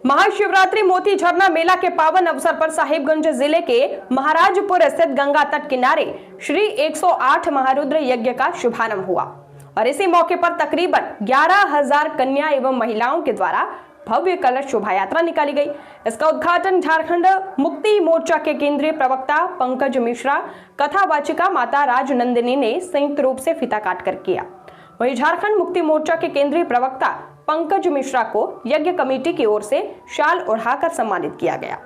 महाशिवरात्रि मोती झरना मेला के पावन अवसर पर साहिबगंज जिले के महाराजपुर स्थित गंगा तट किनारे श्री 108 महारुद्र यज्ञ का शुभारंभ हुआ और इसी मौके पर तकरीबन 11,000 कन्या एवं महिलाओं के द्वारा भव्य कलश शोभा यात्रा निकाली गई। इसका उद्घाटन झारखंड मुक्ति मोर्चा के केंद्रीय प्रवक्ता पंकज मिश्रा, कथावाचिका माता राजनंदिनी ने संयुक्त रूप से फीता काटकर किया। वहीं झारखंड मुक्ति मोर्चा के केंद्रीय प्रवक्ता पंकज मिश्रा को यज्ञ कमेटी की ओर से शाल ओढ़ाकर सम्मानित किया गया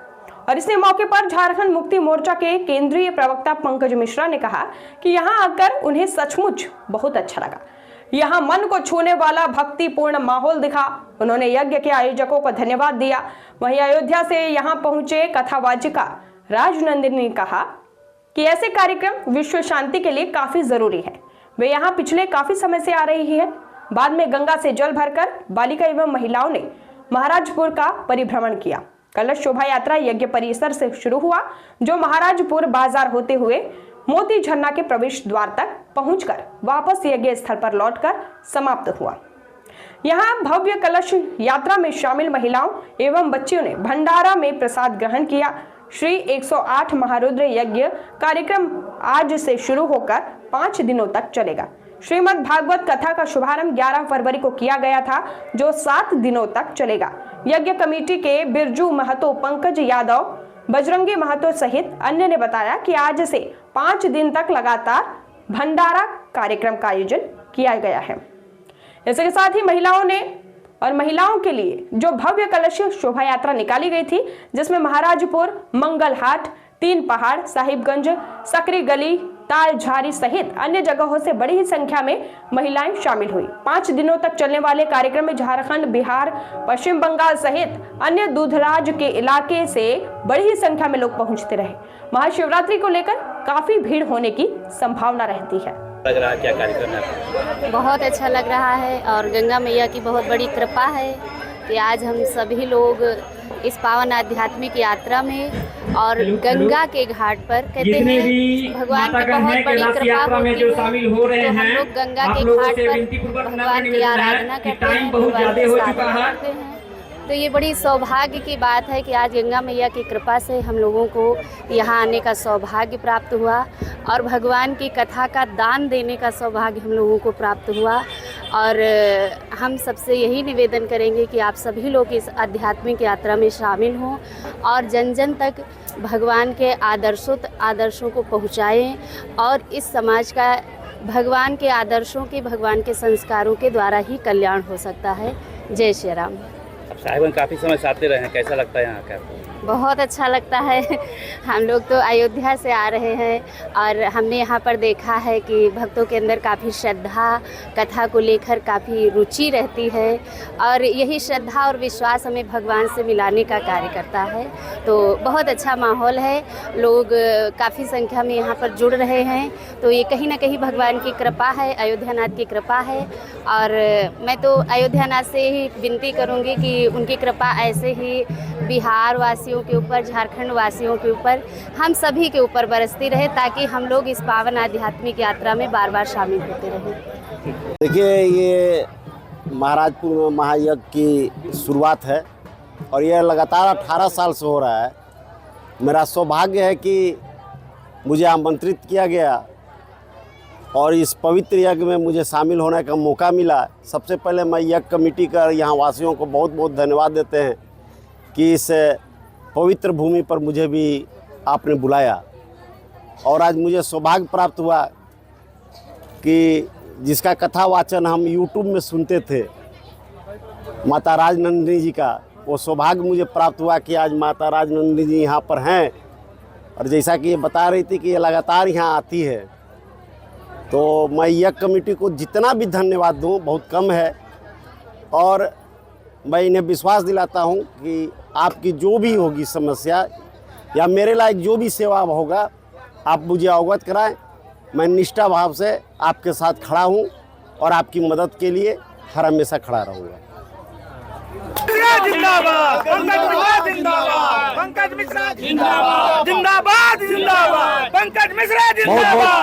और इसी मौके पर झारखंड मुक्ति मोर्चा के केंद्रीय प्रवक्ता पंकज मिश्रा ने कहा कि यहां आकर उन्हें सचमुच बहुत अच्छा लगा। यहां मन को छूने वाला भक्तिपूर्ण माहौल दिखा। उन्होंने यज्ञ के आयोजकों को धन्यवाद दिया। वहीं अयोध्या से यहां पहुंचे कथावाचिका राजनंदिनी ने कहा कि ऐसे कार्यक्रम विश्व शांति के लिए काफी जरूरी है। वे यहाँ पिछले काफी समय से आ रही है। बाद में गंगा से जल भरकर बालिका एवं महिलाओं ने महाराजपुर का परिभ्रमण किया। कलश शोभा यात्रा यज्ञ परिसर से शुरू हुआ, जो महाराजपुर बाजार होते हुए मोती झरना के प्रवेश द्वार तक पहुंचकर वापस यज्ञ स्थल पर लौटकर समाप्त हुआ। यहाँ भव्य कलश यात्रा में शामिल महिलाओं एवं बच्चियों ने भंडारा में प्रसाद ग्रहण किया। श्री 108 महारुद्र यज्ञ कार्यक्रम आज से शुरू होकर 5 दिनों तक चलेगा। श्रीमद् भागवत कथा का शुभारंभ 11 फरवरी को किया गया था, जो 7 दिनों तक चलेगा। यज्ञ कमेटी के बिरजू महतो, पंकज यादव, बजरंगी महतो सहित अन्य ने बताया कि आज से 5 दिन तक लगातार भंडारा कार्यक्रम का आयोजन किया गया है। इसके साथ ही महिलाओं के लिए जो भव्य कलश शोभा यात्रा निकाली गई थी, जिसमें महाराजपुर, मंगलहाट, 3 पहाड़, साहिबगंज, सकरी गली, तालझारी सहित अन्य जगहों से बड़ी ही संख्या में महिलाएं शामिल हुई। 5 दिनों तक चलने वाले कार्यक्रम में झारखंड, बिहार, पश्चिम बंगाल सहित अन्य दूधराज के इलाके से बड़ी ही संख्या में लोग पहुंचते रहे। महाशिवरात्रि को लेकर काफी भीड़ होने की संभावना रहती है। लग रहा है क्या कार्यक्रम है? बहुत अच्छा लग रहा है और गंगा मैया की बहुत बड़ी कृपा है कि आज हम सभी लोग इस पावन आध्यात्मिक यात्रा में और गंगा के घाट पर कहते हैं भगवान की बहुत बड़ी कृपा होती है, तो हम लोग गंगा के घाट पर भगवान की आराधना करते हैं, भगवान की साधना करते हैं। तो ये बड़ी सौभाग्य की बात है कि आज गंगा मैया की कृपा से हम लोगों को यहाँ आने का सौभाग्य प्राप्त हुआ और भगवान की कथा का दान देने का सौभाग्य हम लोगों को प्राप्त हुआ। और हम सबसे यही निवेदन करेंगे कि आप सभी लोग इस आध्यात्मिक यात्रा में शामिल हों और जन जन तक भगवान के आदर्शों को पहुँचाएँ और इस समाज का भगवान के आदर्शों के, भगवान के संस्कारों के द्वारा ही कल्याण हो सकता है। जय श्री राम। साहिबगंज काफ़ी समय से आते रहे हैं, कैसा लगता है यहाँ का? बहुत अच्छा लगता है। हम लोग तो अयोध्या से आ रहे हैं और हमने यहाँ पर देखा है कि भक्तों के अंदर काफ़ी श्रद्धा, कथा को लेकर काफ़ी रुचि रहती है और यही श्रद्धा और विश्वास हमें भगवान से मिलाने का कार्य करता है। तो बहुत अच्छा माहौल है, लोग काफ़ी संख्या में यहाँ पर जुड़ रहे हैं। तो ये कहीं ना कहीं भगवान की कृपा है, अयोध्यानाथ की कृपा है। और मैं तो अयोध्यानाथ से ही विनती करूँगी कि उनकी कृपा ऐसे ही बिहार वासियों के ऊपर, झारखंड वासियों के ऊपर, हम सभी के ऊपर बरसती रहे, ताकि हम लोग इस पावन आध्यात्मिक यात्रा में बार बार शामिल होते रहें। देखिए, ये महाराजपुर में महायज्ञ की शुरुआत है और यह लगातार 18 साल से हो रहा है। मेरा सौभाग्य है कि मुझे आमंत्रित किया गया और इस पवित्र यज्ञ में मुझे शामिल होने का मौका मिला। सबसे पहले मैं यज्ञ कमेटी का यहाँ वासियों को बहुत बहुत धन्यवाद देते हैं कि इस पवित्र भूमि पर मुझे भी आपने बुलाया और आज मुझे सौभाग्य प्राप्त हुआ कि जिसका कथा वाचन हम YouTube में सुनते थे, माता राजनंदिनी जी का, वो सौभाग्य मुझे प्राप्त हुआ कि आज माता राजनंदिनी जी यहाँ पर हैं। और जैसा कि ये बता रही थी कि ये लगातार यहाँ आती है, तो मैं यज्ञ कमेटी को जितना भी धन्यवाद दूँ बहुत कम है। और मैं इन्हें विश्वास दिलाता हूँ कि आपकी जो भी होगी समस्या या मेरे लायक जो भी सेवा होगा, आप मुझे अवगत कराएं। मैं निष्ठा भाव से आपके साथ खड़ा हूँ और आपकी मदद के लिए हर हमेशा खड़ा रहूँगा। जिंदाबाद, पंकज मिश्रा जिंदाबाद, जिंदाबाद, जिंदाबाद, पंकज मिश्रा जिंदाबाद।